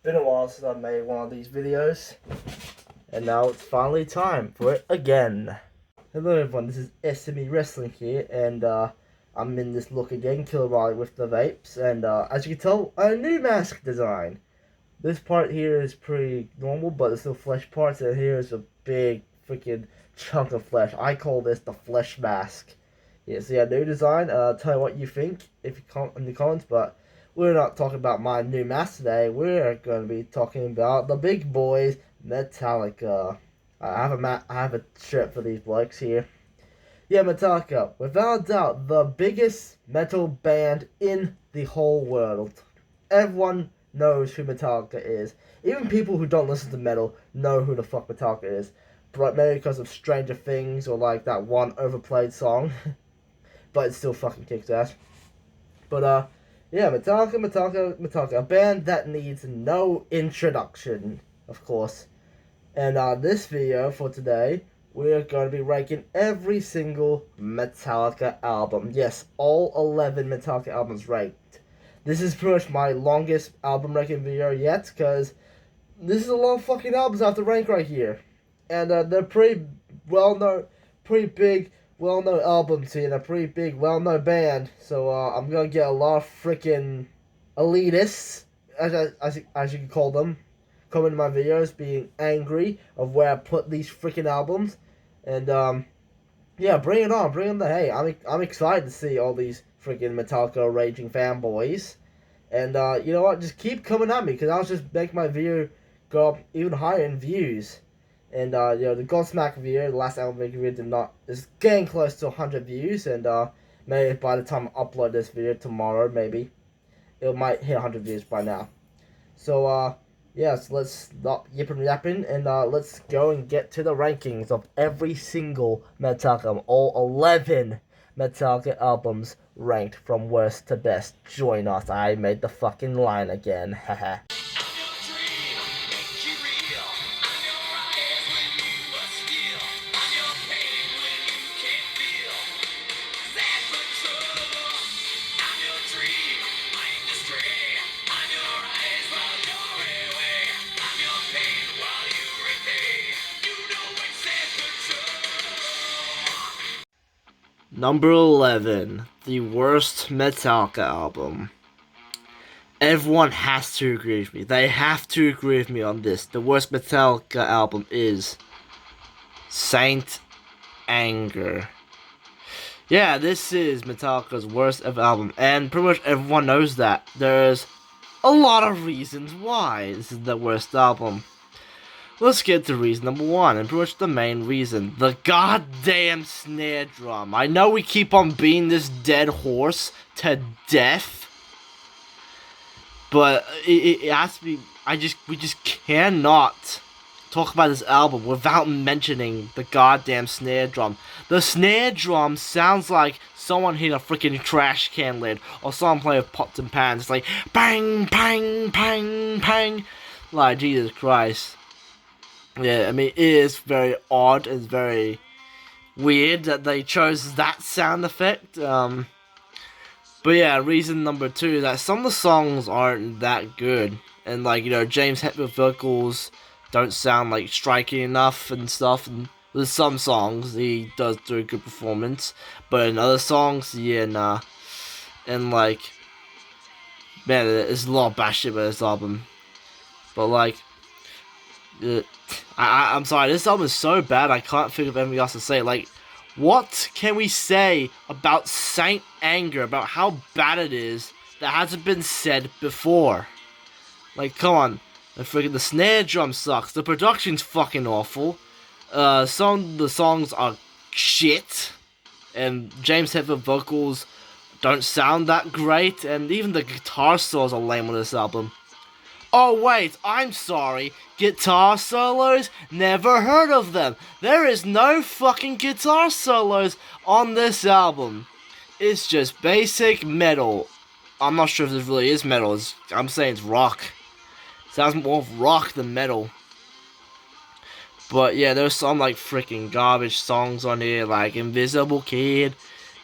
Been a while since I made one of these videos, and now it's finally time for it again. Hello everyone, this is SME Wrestling here, and I'm in this look again, Killer Riley with the vapes, and as you can tell, a new mask design. This part here is pretty normal, but there's still flesh parts, and here is a big freaking chunk of flesh. I call this the flesh mask. Yeah, so yeah, new design. Tell me what you think if you comment in the comments, but we're not talking about my new mask today. We're going to be talking about the big boys, Metallica. I have a shirt for these blokes here. Yeah, Metallica, without a doubt, the biggest metal band in the whole world. Everyone knows who Metallica is. Even people who don't listen to metal know who the fuck Metallica is. But maybe because of Stranger Things or like that one overplayed song. But it still fucking kicks ass. But yeah, Metallica, a band that needs no introduction, of course. And this video for today, we're going to be ranking every single Metallica album. Yes, all 11 Metallica albums ranked. This is pretty much my longest album ranking video yet, because this is a lot of fucking albums I have to rank right here. And they're pretty well-known, pretty big, well-known albums here, and a pretty big, well-known band. So I'm gonna get a lot of freaking elitists, as you can call them, coming to my videos being angry of where I put these freaking albums. And yeah, bring it on, bring on the hey. I'm excited to see all these freaking Metallica raging fanboys. And you know what? Just keep coming at me, because I'll just make my video go up even higher in views. And you know, the Godsmack video, the last album video, is getting close to 100 views. And maybe by the time I upload this video tomorrow, maybe it might hit 100 views by now. So yeah, so let's stop yipping yapping, and let's go and get to the rankings of every single Metallica album. All 11 Metallica albums ranked from worst to best. Join us. I made the fucking line again. Haha. Number 11, the worst Metallica album. Everyone has to agree with me. They have to agree with me on this. The worst Metallica album is Saint Anger. Yeah, this is Metallica's worst ever album, and pretty much everyone knows that. There's a lot of reasons why this is the worst album. Let's get to reason number one, and pretty much the main reason. The goddamn snare drum. I know we keep on beating this dead horse to death, but it has to be, we just cannot talk about this album without mentioning the goddamn snare drum. The snare drum sounds like someone hit a freaking trash can lid, or someone playing with pots and pans. It's like, bang, bang, bang, bang. Like, Jesus Christ. Yeah, I mean, it is very odd. It's very weird that they chose that sound effect. But yeah, reason number two is that some of the songs aren't that good. And, like, you know, James Hetfield's vocals don't sound, like, striking enough and stuff. And with some songs, he does do a good performance. But in other songs, yeah, nah. And, like, man, there's a lot of bad shit about this album. But, like, I'm sorry, this album is so bad I can't think of anything else to say. Like, what can we say about Saint Anger, about how bad it is, that hasn't been said before? Like, come on. The snare drum sucks. The production's fucking awful. Some of the songs are shit. And James Hetfield vocals don't sound that great. And even the guitar solos are lame on this album. Oh wait, I'm sorry. Guitar solos? Never heard of them. There is no fucking guitar solos on this album. It's just basic metal. I'm not sure if this really is metal. I'm saying it's rock. It sounds more rock than metal. But yeah, there's some like freaking garbage songs on here, like Invisible Kid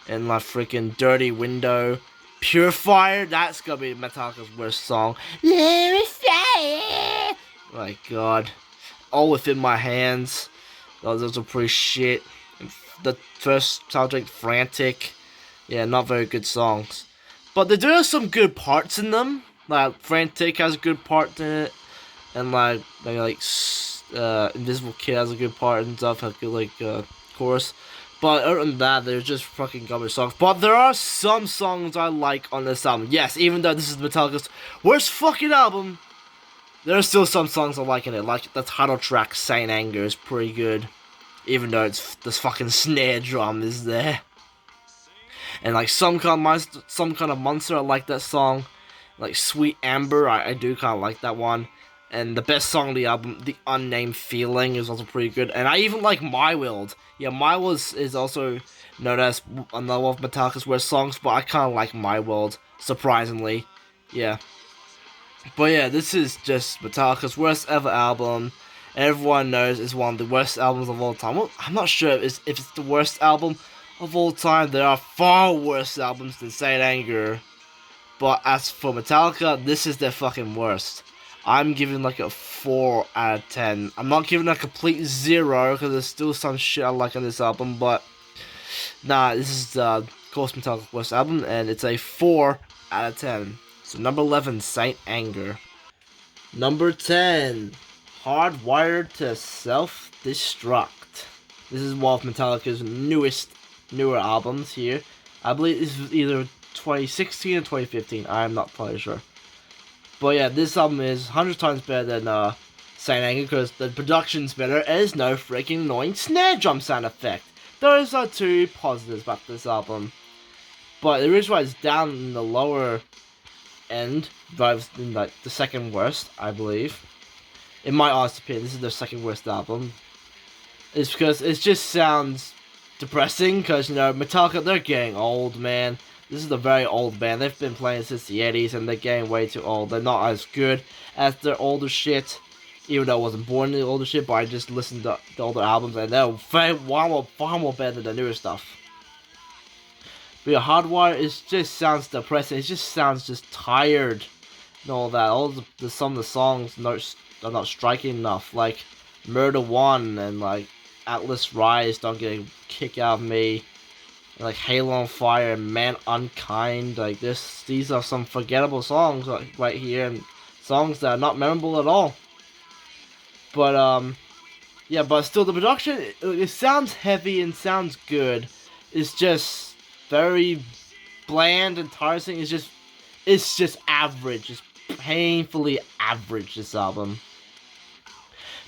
and like freaking Dirty Window. Purifier, that's gonna be Metallica's worst song. Purifier. my god. All Within My Hands. Those are pretty shit. The first soundtrack, Frantic. Yeah, not very good songs. But they do have some good parts in them. Like, Frantic has a good part in it. And, like, maybe, like, Invisible Kid has a good part and stuff. Has a good, like, chorus. But other than that, they're just fucking garbage songs. But there are some songs I like on this album. Yes, even though this is Metallica's worst fucking album, there are still some songs I like in it. Like, the title track, Saint Anger, is pretty good. Even though it's this fucking snare drum is there. And like some kind of monster, I like that song. Like Sweet Amber, I do kind of like that one. And the best song of the album, The Unnamed Feeling, is also pretty good. And I even like My World. Yeah, My World is also known as another of Metallica's worst songs, but I kind of like My World, surprisingly. Yeah. But yeah, this is just Metallica's worst ever album. Everyone knows it's one of the worst albums of all time. Well, I'm not sure if it's the worst album of all time. There are far worse albums than Saint Anger. But as for Metallica, this is their fucking worst. I'm giving like a 4 out of 10. I'm not giving a complete 0 because there's still some shit I like on this album. But nah, this is of course Metallica's worst album, and it's a 4 out of 10. So number 11, Saint Anger. Number 10, Hardwired to Self-Destruct. This is one of Metallica's newer albums here. I believe this is either 2016 or 2015. I'm not probably sure. But yeah, this album is 100 times better than Saint Anger because the production's better and there's no freaking annoying snare drum sound effect. Those are two positives about this album. But the reason why it's down in the lower end, but in like the second worst, I believe. In my honest opinion, this is their second worst album. It's because it just sounds depressing, because, you know, Metallica, they're getting old, man. This is a very old band. They've been playing since the 80s, and they're getting way too old. They're not as good as their older shit, even though I wasn't born in the older shit, but I just listened to the older albums, and they're far more better than the newer stuff. But yeah, Hardwire, it just sounds depressing. It just sounds just tired and all that. Some of the songs are not striking enough. Like Murder One and like Atlas Rise don't get a kick out of me. And, like Halo on Fire and Man Unkind. Like these are some forgettable songs right here, and songs that are not memorable at all. But yeah, but still the production, it sounds heavy and sounds good. It's just very bland and tiresome. It's just average. It's painfully average, this album.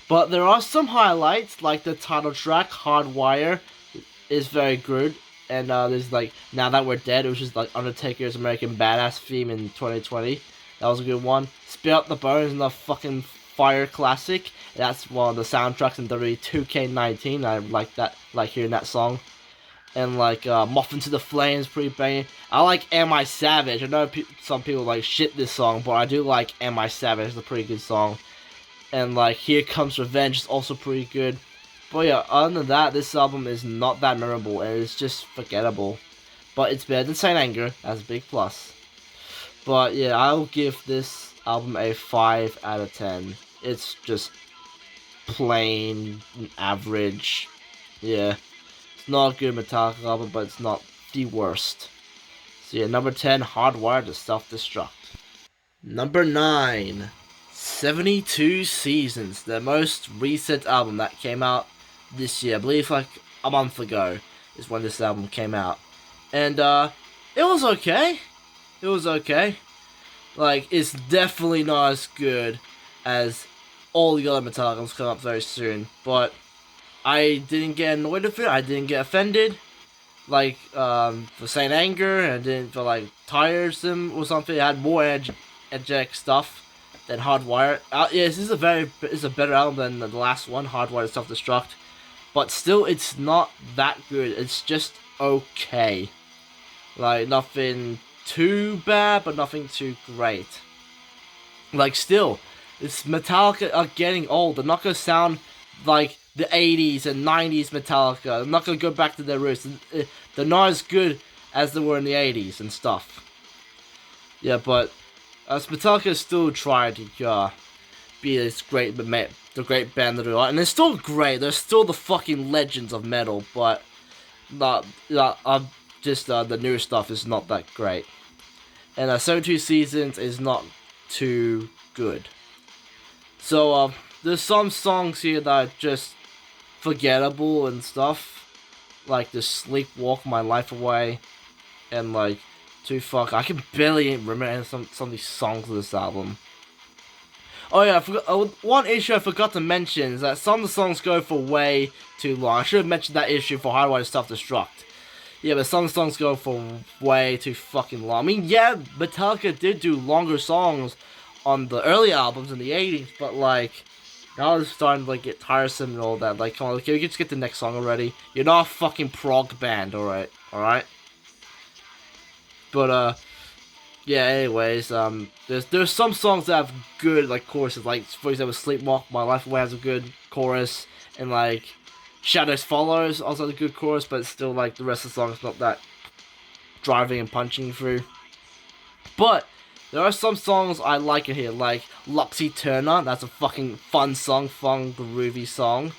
But there are some highlights, like the title track, Hardwire, is very good. And there's like Now That We're Dead, which is like Undertaker's American Badass theme in 2020. That was a good one. Spit Out the Bones and the fucking Fire classic. That's one of the soundtracks in WWE 2K19. I like that, like hearing that song. And like Moth Into the Flames, pretty banging. I like Am I Savage. I know some people like shit this song, but I do like Am I Savage. It's a pretty good song. And like Here Comes Revenge is also pretty good. But yeah, other than that, this album is not that memorable and it's just forgettable. But it's better than Saint Anger. That's a big plus. But yeah, I'll give this album a 5 out of 10. It's just plain average. Yeah. Not a good Metallica album, but it's not the worst. So yeah, number 10, Hardwired to Self-Destruct. Number 9, 72 Seasons, the most recent album that came out this year. I believe like a month ago is when this album came out. And it was okay. It was okay. Like, it's definitely not as good as all the other Metallica albums come up very soon, but I didn't get annoyed with it. I didn't get offended, like for Saint Anger, and I didn't feel like tiresome or something. It had more energetic stuff than Hardwire. Yeah, this is a better album than the last one, Hardwire Self-Destruct, but still, it's not that good. It's just okay, like nothing too bad, but nothing too great. Like still, it's Metallica are getting old. They're not gonna sound like the 80s and 90s Metallica. I'm not going to go back to their roots. They're not as good as they were in the 80s and stuff. Yeah, but as Metallica still trying to be this great, the great band that they are, and they're still great. They're still the fucking legends of metal, but just the newer stuff is not that great. And 72 Seasons is not too good. So there's some songs here that are just forgettable and stuff, like the Sleepwalk My Life Away, and like I can barely remember some of these songs of this album. Oh yeah, I forgot, one issue I forgot to mention is that some of the songs go for way too long. I should have mentioned that issue for Hardwired Selfdestruct. Yeah, but some songs go for way too fucking long. I mean, yeah, Metallica did do longer songs on the early albums in the 80s, but like, now it's starting to like get tiresome and all that. Like, come on, okay, we can just get the next song already. You're not a fucking prog band, alright? Alright? But, yeah, anyways, there's some songs that have good, like, choruses. Like, for example, Sleepwalk My Life Away has a good chorus, and, like, Shadows Follows also has a good chorus, but still, like, the rest of the song is not that driving and punching through. But there are some songs I like in here, like Luxy Turner. That's a fucking fun song, fun, groovy song.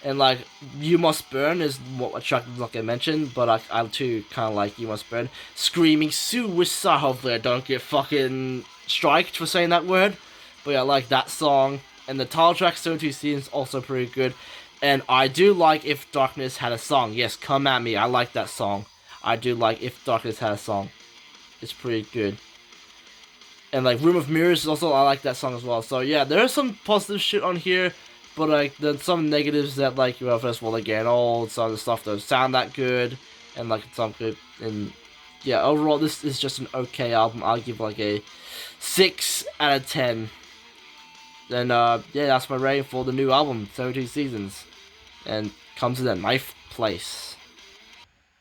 And, like, You Must Burn is what a track not get mentioned, but I too kind of like You Must Burn. Screaming Suicide, hopefully I don't get fucking striked for saying that word. But yeah, I like that song. And the title track, 72 Seasons, also pretty good. And I do like If Darkness Had a Song. Yes, come at me, I like that song. I do like If Darkness Had a Song. It's pretty good. And, like, Room of Mirrors is also, I like that song as well. So yeah, there's some positive shit on here. But, like, there's some negatives that, like, well, first of all, they're getting old, some of the stuff don't sound that good, and, like, some good, and, yeah, overall, this is just an okay album. I'll give, like, a 6 out of 10. And, yeah, that's my rating for the new album, 72 Seasons, and comes in a ninth place.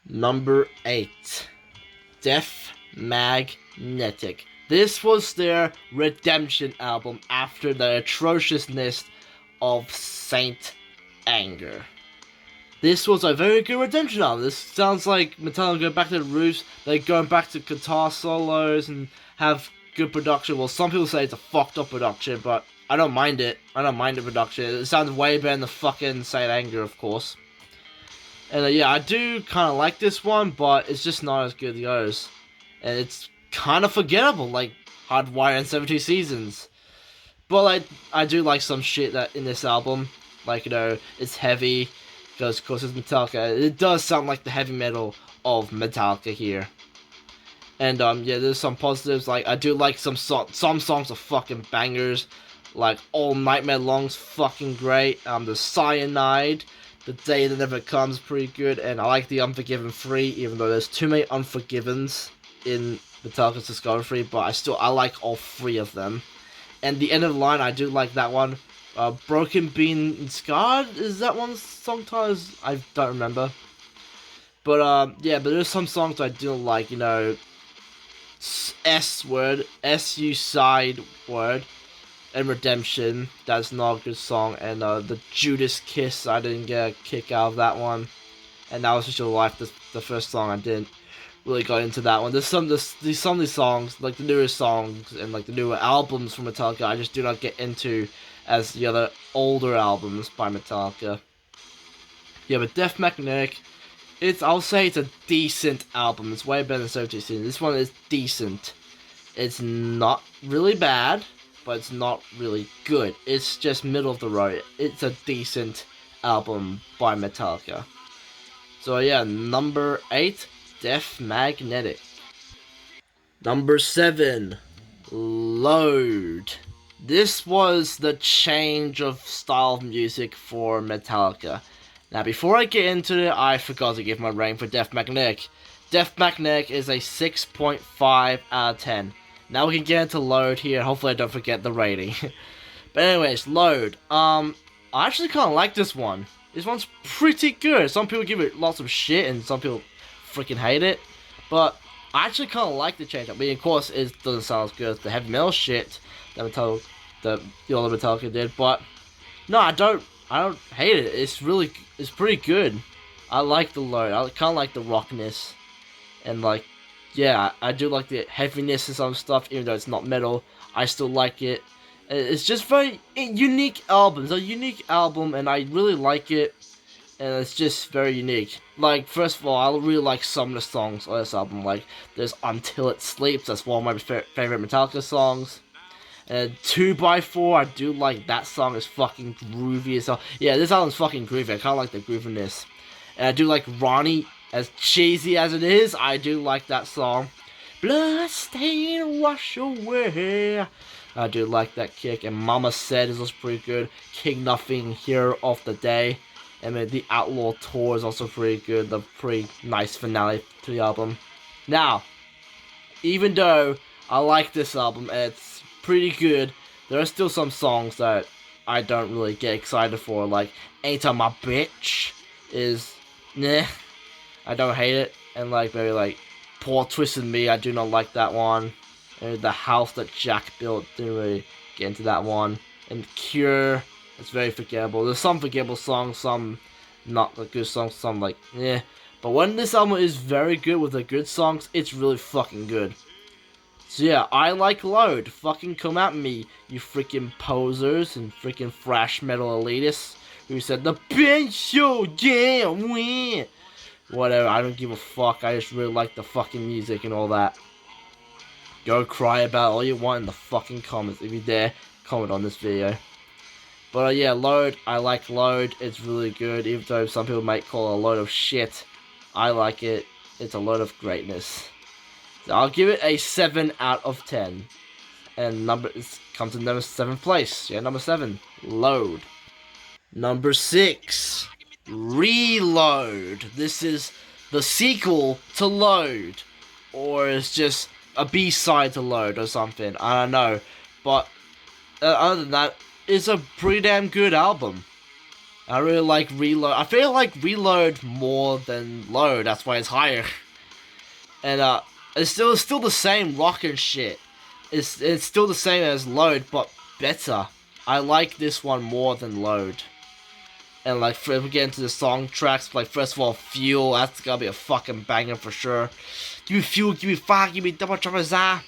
Number 8, Death Magnetic. This was their redemption album after the atrociousness of Saint Anger. This was a very good redemption album. This sounds like Metallica going back to the roots. They're going back to guitar solos and have good production. Well, some people say it's a fucked up production, but I don't mind it. I don't mind the production. It sounds way better than the fucking Saint Anger, of course. And yeah, I do kind of like this one, but it's just not as good as the others. And it's kind of forgettable, like Hardwired and 72 Seasons. But, like, I do like some shit that in this album. Like, you know, it's heavy, because, of course, it's Metallica. It does sound like the heavy metal of Metallica here. And, yeah, there's some positives. Like, I do like some songs are fucking bangers. Like, All Nightmare Long's fucking great. The Cyanide, The Day That Never Comes, pretty good. And I like the Unforgiven 3, even though there's too many Unforgivens in Metallica's discography. But I like all 3 of them. And the End of the Line, I do like that one. Broken Bean and Scarred, is that one song title? I don't remember. But, yeah, but there's some songs I do like, you know, S-Word, S-U Side Word, and Redemption, that's not a good song, and the Judas Kiss, I didn't get a kick out of that one. And That Was Just Your Life, the first song, I didn't really got into that one. There's some of these songs, like the newer songs and like the newer albums from Metallica, I just do not get into as the other older albums by Metallica. Yeah, but Death Magnetic, I'll say it's a decent album. It's way better than 72 Seasons. This one is decent. It's not really bad, but it's not really good. It's just middle of the road. It's a decent album by Metallica. So yeah, number 8, Death Magnetic. Number 7, Load. This was the change of style of music for Metallica. Now, before I get into it, I forgot to give my rating for Death Magnetic. Death Magnetic is a 6.5 out of 10. Now we can get into Load here. Hopefully I don't forget the rating. But anyways, Load. I actually kind of like this one. This one's pretty good. Some people give it lots of shit, and some people freaking hate it. But I actually kind of like the change up. I mean, of course, it doesn't sound as good as the heavy metal shit that the older Metallica did. But no, I don't hate it. It's pretty good. I like the Load. I kind of like the rockness, and like, yeah, I do like the heaviness of some stuff. Even though it's not metal, I still like it. It's just very unique album. It's a unique album, and I really like it. And it's just very unique. Like, first of all, I really like some of the songs on this album. Like, there's Until It Sleeps, that's one of my favorite Metallica songs. And 2x4, I do like that song, is fucking groovy as hell. Yeah, this album's fucking groovy, I kinda like the groove in this. And I do like Ronnie, as cheesy as it is, I do like that song. Blood stain wash away. I do like that kick. And Mama Said is also pretty good. King Nothing, Hero of the Day. And then the Outlaw Tour is also pretty good. The pretty nice finale to the album. Now, even though I like this album and it's pretty good, there are still some songs that I don't really get excited for. Like, Ain't I My Bitch is, nah, I don't hate it. And like, maybe like, Poor Twisted Me, I do not like that one. And The House That Jack Built, didn't really get into that one. And Cure, it's very forgettable. There's some forgettable songs, some not good songs, some like, yeah. But when this album is very good with the good songs, it's really fucking good. So yeah, I like Load. Fucking come at me, you freaking posers and freaking thrash metal elitists who said the band show, yeah, win. Whatever, I don't give a fuck. I just really like the fucking music and all that. Go cry about all you want in the fucking comments. If you dare, comment on this video. But yeah, Load, I like Load. It's really good, even though some people might call it a load of shit. I like it. It's a load of greatness. So I'll give it a 7 out of 10. And comes in number 7th place. Yeah, number 7, Load. Number 6, Reload. This is the sequel to Load. Or it's just a B-side to Load or something. I don't know. But other than that, it's a pretty damn good album. I really like Reload. I feel like Reload more than Load. That's why it's higher. And it's still the same rock and shit. It's still the same as Load, but better. I like this one more than Load. And like, if we get into the song tracks, like first of all, Fuel. That's gotta be a fucking banger for sure. Give me Fuel, give me Fire, give me Double Trouble Za.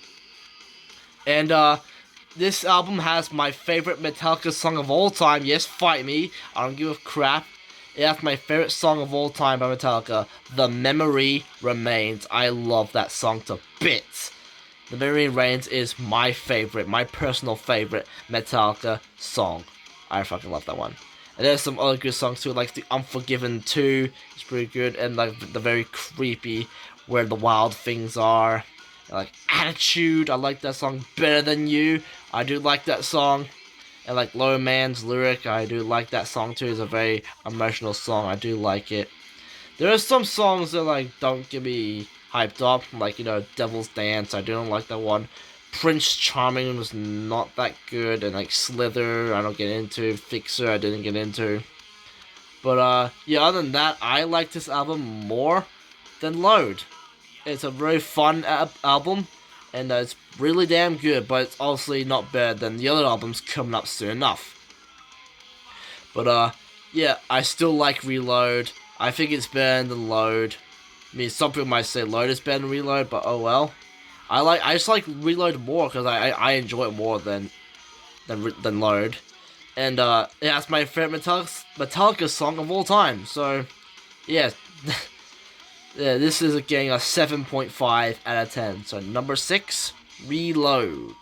And this album has my favorite Metallica song of all time. Yes, fight me. I don't give a crap. It has my favorite song of all time by Metallica. The Memory Remains. I love that song to bits. The Memory Remains is my favorite, my personal favorite Metallica song. I fucking love that one. And there's some other good songs too, like the Unforgiven 2. It's pretty good. And like the very creepy Where the Wild Things Are. Like Attitude, I like that song. Better Than You, I do like that song. And like Low Man's Lyric, I do like that song too. It's a very emotional song, I do like it. There are some songs that like don't get me hyped up, like, you know, Devil's Dance, I don't like that one. Prince Charming was not that good, and like Slither, I don't get into. Fixer, I didn't get into. But yeah, other than that, I like this album more than Load. It's a very fun album, and it's really damn good, but it's obviously not better than the other albums coming up soon enough. But yeah, I still like Reload. I think it's better than Load. I mean, some people might say Load is better than Reload, but oh well. I just like Reload more because I enjoy it more than Load. And it has my favorite Metallica song of all time. So yeah. Yeah, this is getting a 7.5 out of 10. So number 6, Reload.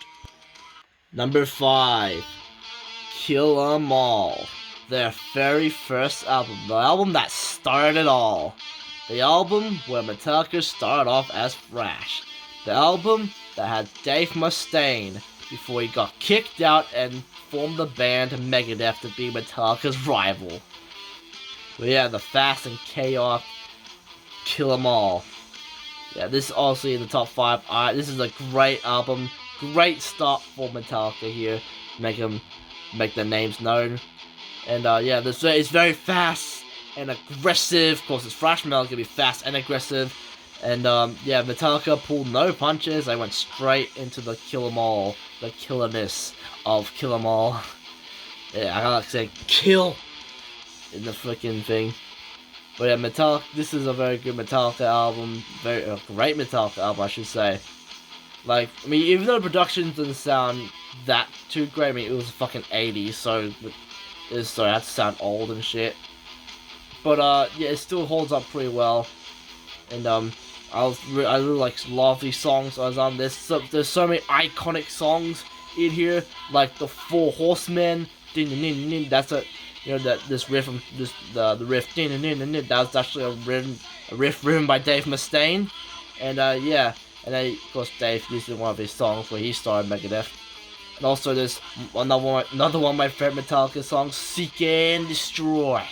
Number 5, Kill 'Em All. Their very first album. The album that started it all. The album where Metallica started off as thrash. The album that had Dave Mustaine before he got kicked out and formed the band Megadeth to be Metallica's rival. But yeah, the fast and chaotic Kill 'Em All. Yeah, this is also in the top 5. This is a great album. Great start for Metallica here. Make their names known. And yeah, it's very fast and aggressive. Of course, it's thrash metal, it's gonna be fast and aggressive. And yeah, Metallica pulled no punches. They went straight into the Kill 'Em All, the killerness of Kill 'Em All. Yeah, I gotta say kill in the freaking thing. But yeah, Metallica, this is a very good Metallica album. Great Metallica album, I should say. Like, I mean, even though the production doesn't sound that too great. I mean, it was fucking 80s, so it had to sound old and shit. But yeah, it still holds up pretty well. And I really like a lot of these songs. There's so many iconic songs in here, like the Four Horsemen. That's this riff from the riff. That's actually a riff written by Dave Mustaine. And yeah, and then of course Dave used it in one of his songs where he started Megadeth. And also there's another one of my favorite Metallica songs, Seek and Destroy.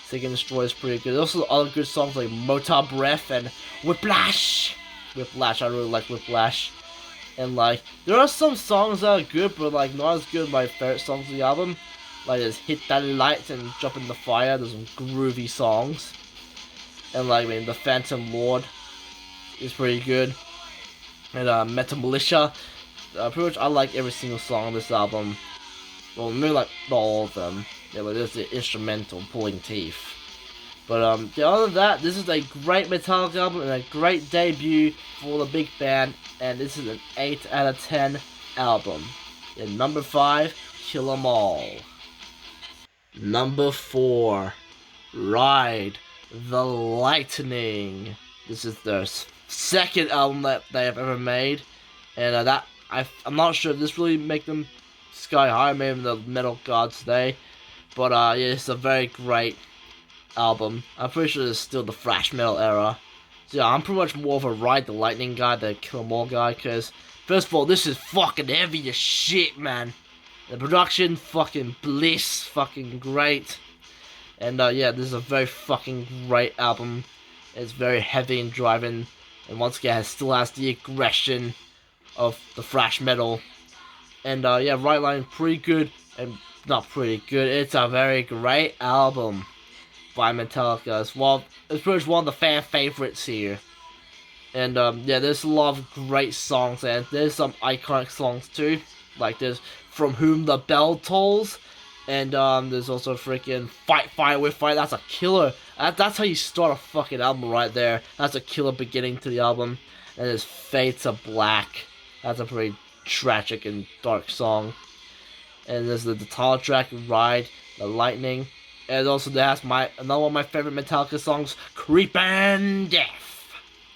Seek and Destroy is pretty good. There's also other good songs like Motor Breath and Whiplash. I really like Whiplash. And like, there are some songs that are good, but like not as good as my favorite songs of the album. Like there's Hit That Light and Jump in the Fire. There's some groovy songs. And like, I mean, The Phantom Lord is pretty good. And Metal Militia. Pretty much I like every single song on this album. Well, maybe like not all of them. Yeah, but there's the instrumental, Pulling Teeth. But yeah, other than that, this is a great Metallica album and a great debut for the big band. And this is an 8 out of 10 album. And number 5, Kill 'Em All. Number 4, Ride the Lightning. This is their second album that they have ever made. And I'm not sure if this really make them sky high, maybe the metal gods today. But yeah, it's a very great album. I'm pretty sure it's still the thrash metal era. So yeah, I'm pretty much more of a Ride the Lightning guy than Kill 'Em All guy, because first of all, this is fucking heavy as shit, man. The production, fucking bliss, fucking great. And yeah, this is a very fucking great album. It's very heavy and driving, and once again, it still has the aggression of the thrash metal. And yeah, Right Line, pretty good, and not pretty good. It's a very great album by Metallica. It's pretty much one of the fan favorites here. And yeah, there's a lot of great songs, and there's some iconic songs too. Like there's From Whom the Bell Tolls, and there's also freaking Fight Fire with Fight. That's a killer. That's how you start a fucking album right there. That's a killer beginning to the album. And there's Fade to Black. That's a pretty tragic and dark song. And there's the title track, Ride the Lightning. And also that's another one of my favorite Metallica songs, Creepin' Death.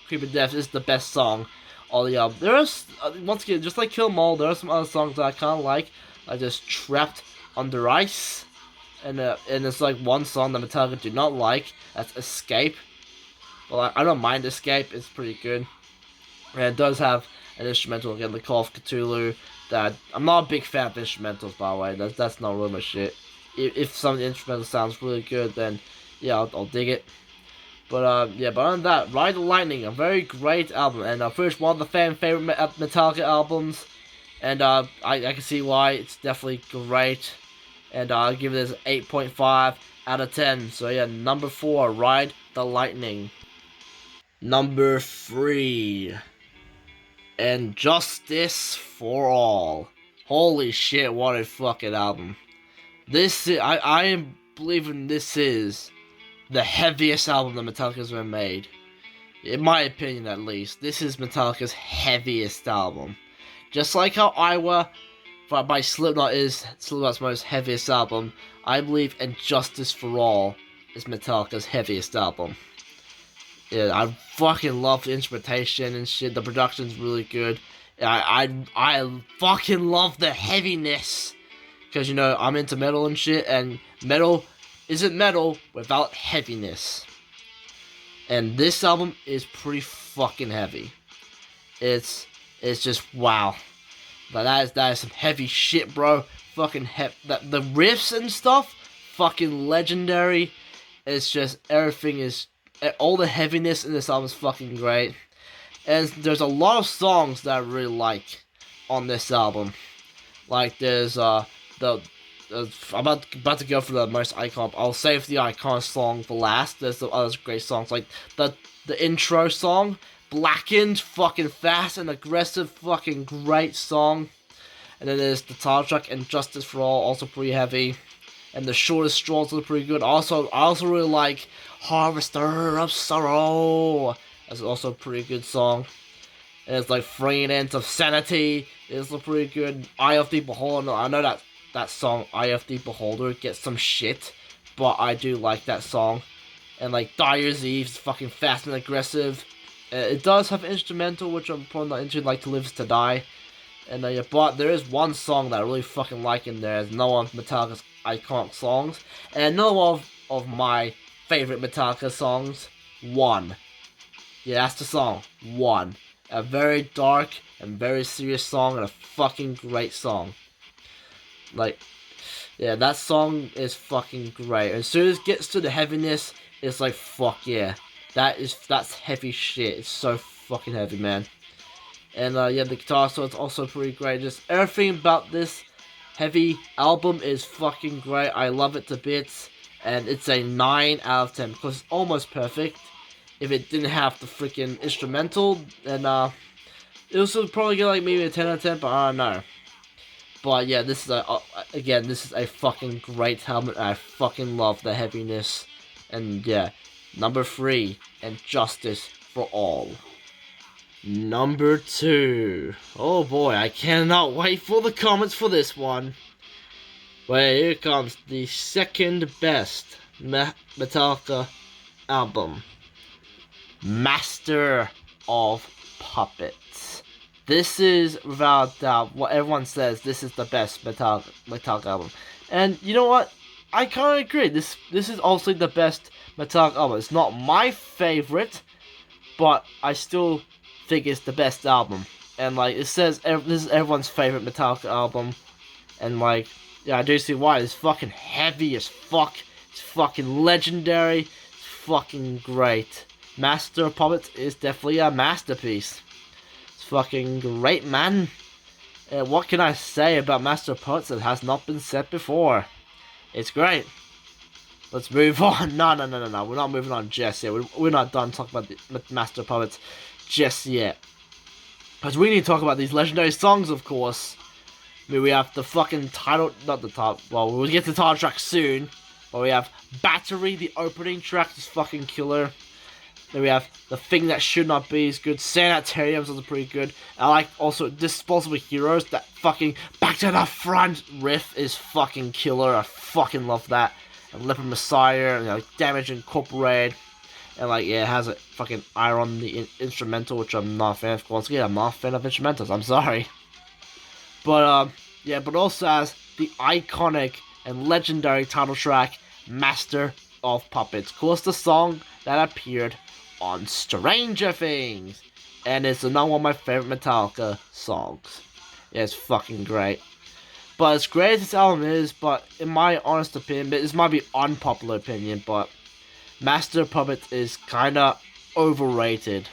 Creepin' Death is the best song on the album. There is, once again, just like Kill 'Em All, there are some other songs that I kind of like just Trapped Under Ice. And it's like one song that Metallica do not like, that's Escape. Well, I don't mind Escape, it's pretty good. And it does have an instrumental, again, the Call of Cthulhu, that I'm not a big fan of instrumentals, by the way. That's not really my shit. If some of the instrumental sounds really good, then yeah, I'll dig it. But yeah, but other than that, Ride the Lightning, a very great album, and first one of the fan favorite Metallica albums, and I can see why. It's definitely great, and I'll give it an 8.5 out of 10. So yeah, number 4, Ride the Lightning. Number 3, And Justice for All. Holy shit, what a fucking album. I am believing this is the heaviest album that Metallica's ever made. In my opinion, at least. This is Metallica's heaviest album. Just like how Iowa by Slipknot is Slipknot's most heaviest album, I believe And Justice for All is Metallica's heaviest album. Yeah, I fucking love the instrumentation and shit. The production's really good. I fucking love the heaviness. Because, you know, I'm into metal and shit, and metal isn't metal without heaviness. And this album is pretty fucking heavy. It's just wow. But that is some heavy shit, bro. Fucking the riffs and stuff, fucking legendary. It's just everything is, all the heaviness in this album is fucking great. And there's a lot of songs that I really like on this album. Like there's I'm about to go for the most iconic. I'll save the iconic song for last. There's the other great songs like the intro song, Blackened, fucking fast and aggressive, fucking great song. And then there's the title track, And Justice for All, also pretty heavy. And The Shortest Straw is pretty good. I also really like Harvester of Sorrow. That's also a pretty good song. And it's like Free Ends of Sanity, is pretty good. Eye of the Beholder, I know that song, Eye of the Beholder, gets some shit, but I do like that song. And like Dyer's Eve is fucking fast and aggressive. It does have instrumental, which I'm probably not into, like To Live Is To Die. And yeah, but there is one song that I really fucking like in there. It's another one of Metallica's iconic songs. And another one of my favorite Metallica songs, One. Yeah, that's the song, One. A very dark and very serious song and a fucking great song. Like, yeah, that song is fucking great. As soon as it gets to the heaviness, it's like, fuck yeah. That's heavy shit. It's so fucking heavy, man. And yeah, the guitar solo's also pretty great. Just everything about this heavy album is fucking great. I love it to bits. And it's a 9 out of 10 because it's almost perfect. If it didn't have the freaking instrumental, then it would probably get like maybe a 10 out of 10, but I don't know. But yeah, this is again, this is a fucking great helmet. And I fucking love the heaviness. And yeah, number 3, and Justice for All. Number 2. Oh boy, I cannot wait for the comments for this one. Well, here comes the second best Metallica album. Master of Puppets. This is, without doubt, what everyone says, this is the best Metallica album. And you know what? I kind of agree. This is also the best Metallica album. It's not my favorite, but I still think it's the best album. And like it says, this is everyone's favorite Metallica album. And like, yeah, I do see why. It's fucking heavy as fuck. It's fucking legendary. It's fucking great. Master of Puppets is definitely a masterpiece. It's fucking great, man. What can I say about Master of Puppets that has not been said before? It's great. Let's move on. No. We're not moving on just yet. We're not done talking about the Master of Puppets just yet. Because we need to talk about these legendary songs, of course. I mean, we have the fucking title, not the top, well, we'll get to the title track soon. But we have Battery, the opening track, is fucking killer. Then we have The Thing That Should Not Be is good. Sanitariums is pretty good. I like also Disposable Heroes. That fucking back to the front riff is fucking killer. I fucking love that. And Leopard Messiah, and like Damage Incorporated. And like, yeah, it has a fucking eye on the instrumental, which I'm not a fan of. Once again, I'm not a fan of instrumentals. I'm sorry. But yeah, but also has the iconic and legendary title track, Master of Puppets. Of course, the song that appeared on Stranger Things. And it's another one of my favorite Metallica songs. Yeah, it's fucking great. But as great as this album is, but in my honest opinion, this might be unpopular opinion, but Master of Puppets is kinda overrated.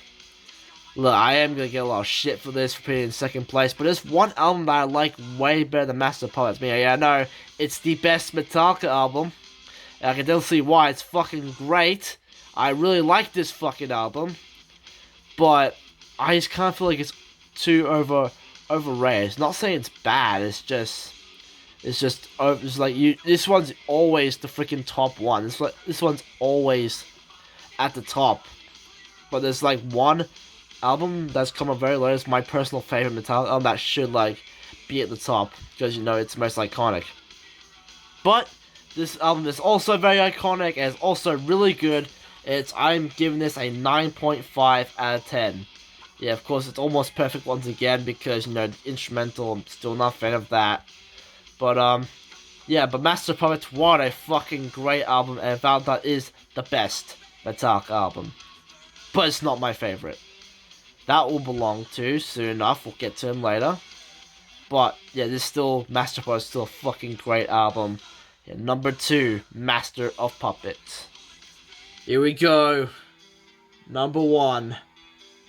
Look, I am gonna get a lot of shit for this for being in second place, but there's one album that I like way better than Master of Puppets. I mean, yeah, I know it's the best Metallica album. And I can still see why. It's fucking great. I really like this fucking album, but I just kind of feel like it's too overrated. It's not saying it's bad. It's just like you. This one's always the freaking top one. This one's always at the top. But there's like one album that's come up very low. It's my personal favorite Metallica album that should like be at the top because you know it's the most iconic. But this album is also very iconic and it's also really good. I'm giving this a 9.5 out of 10. Yeah, of course it's almost perfect once again because you know the instrumental. I'm still not a fan of that. But yeah, but Master of Puppets, what a fucking great album, and without that is the best Metallica album. But it's not my favorite. That will belong to soon enough. We'll get to him later. But yeah, this still Master of Puppets, still a fucking great album. Yeah, number 2, Master of Puppets. Here we go. Number 1,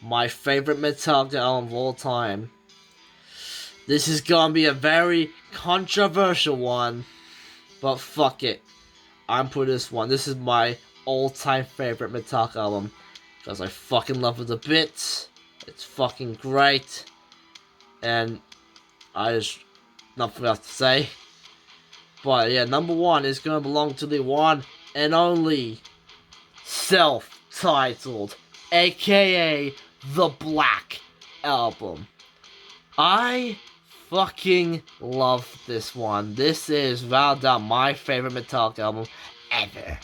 my favorite Metallica album of all time. This is gonna be a very controversial one, but fuck it. I'm putting this one. This is my all-time favorite Metallica album because I fucking love it a bit. It's fucking great, and I just nothing else to say. But yeah, number 1 is gonna belong to the one and only self-titled, aka the Black Album. I fucking love this one. This is without doubt my favorite Metallica album ever.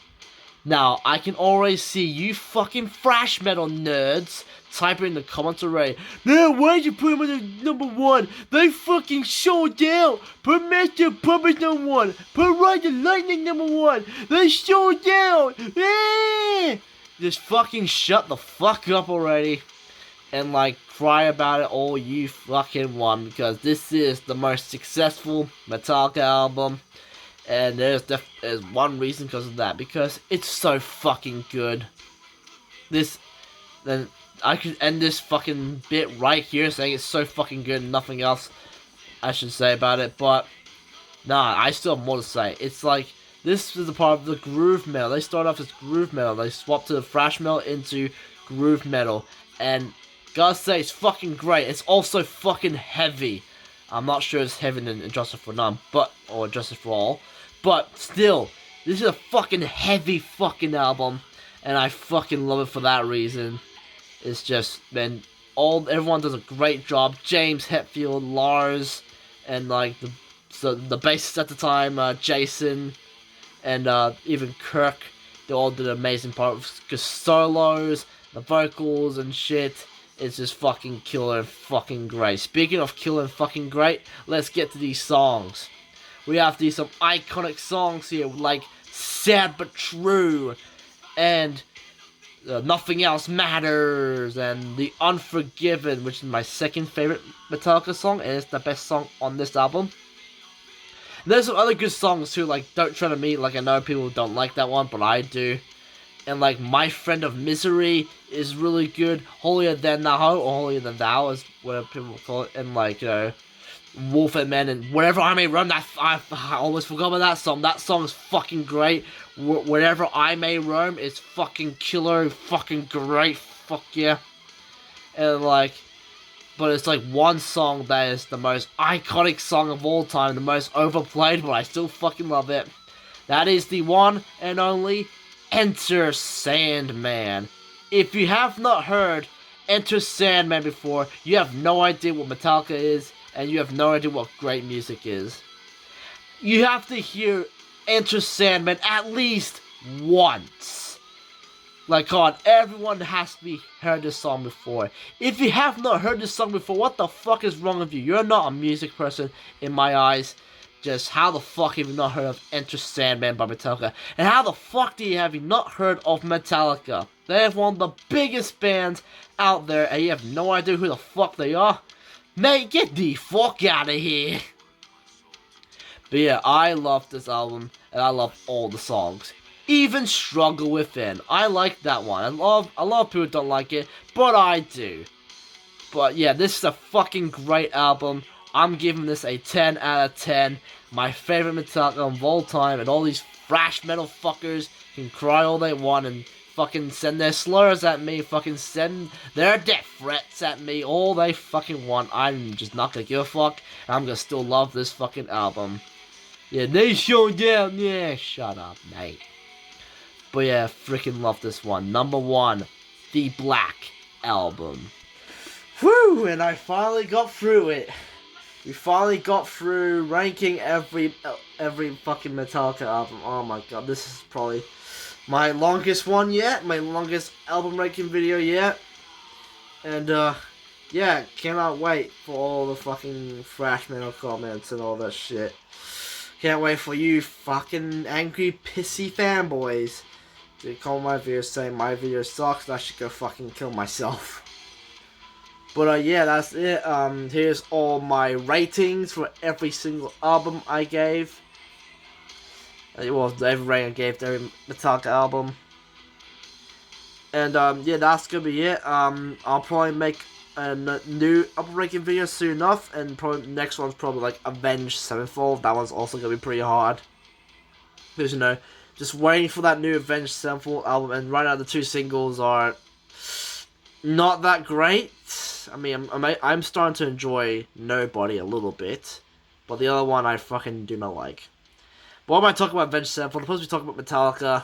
Now, I can already see you fucking thrash metal nerds typing in the comments already. Man, why'd you put him at number 1? They fucking sold out. Put Master Puppet number 1. Put Ride the Lightning number 1. They sold out. Just fucking shut the fuck up already. And like cry about it all you fucking want, because this is the most successful Metallica album. And there's one reason because of that, because it's so fucking good. Then I could end this fucking bit right here saying it's so fucking good and nothing else I should say about it, but nah, I still have more to say. It's like, this is a part of the groove metal. They start off as groove metal, they swap to the thrash metal into groove metal, and gotta say, it's fucking great. It's also fucking heavy. I'm not sure it's heavier than Justice for None, or Justice for All. But still, this is a fucking heavy fucking album, and I fucking love it for that reason. It's just, man, everyone does a great job. James Hetfield, Lars, and like the bassist at the time, Jason, and even Kirk. They all did an amazing part of the solos, the vocals and shit. It's just fucking killer and fucking great. Speaking of killer and fucking great, let's get to these songs. We have some iconic songs here, like Sad But True, and Nothing Else Matters, and The Unforgiven, which is my second favorite Metallica song, and it's the best song on this album. And there's some other good songs too, like Don't Tread on Me. Like, I know people don't like that one, but I do. And like My Friend of Misery is really good. Holier Than Thou, or Holier Than Thou is what people call it. And like, Wolf and Men and Wherever I May Roam. I almost forgot about that song. That song is fucking great. Wherever I May Roam is fucking killer, fucking great. Fuck yeah. And like, but it's like one song that is the most iconic song of all time, the most overplayed, but I still fucking love it. That is the one and only Enter Sandman. If you have not heard Enter Sandman before, you have no idea what Metallica is, and you have no idea what great music is. You have to hear Enter Sandman at least once. Like, God, everyone has to be heard this song before. If you have not heard this song before, what the fuck is wrong with you? You're not a music person in my eyes. Just how the fuck have you not heard of Enter Sandman by Metallica? And how the fuck have you not heard of Metallica? They have one of the biggest bands out there, and you have no idea who the fuck they are? Mate, get the fuck out of here. But yeah, I love this album, and I love all the songs. Even Struggle Within. I like that one. A lot of people don't like it, but I do. But yeah, this is a fucking great album. I'm giving this a 10 out of 10. My favorite Metallica of all time, and all these thrash metal fuckers can cry all they want and fucking send their slurs at me, fucking send their death threats at me, all they fucking want. I'm just not gonna give a fuck, and I'm gonna still love this fucking album. Yeah, they showed down. Yeah, shut up, mate. But yeah, freaking love this one. Number 1, The Black Album. Whew, and I finally got through it. We finally got through ranking every fucking Metallica album. Oh my god, this is probably my longest one yet, my longest album ranking video yet. And yeah, cannot wait for all the fucking thrash metal comments and all that shit. Can't wait for you fucking angry, pissy fanboys to comment my video saying my video sucks and I should go fucking kill myself. But yeah, that's it. Here's all my ratings for every single album I gave. Well, every rating I gave to every Metallica album. And yeah, that's gonna be it. I'll probably make a new album ranking video soon enough, and probably next one's probably like Avenged Sevenfold. That one's also gonna be pretty hard. Because, you know, just waiting for that new Avenged Sevenfold album, and right now the 2 singles are not that great. I mean, I'm starting to enjoy Nobody a little bit, but the other one I fucking do not like. But what am I talking about Avenged Sevenfold? I'm supposed to be talking about Metallica.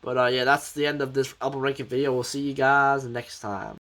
But yeah, that's the end of this album ranking video. We'll see you guys next time.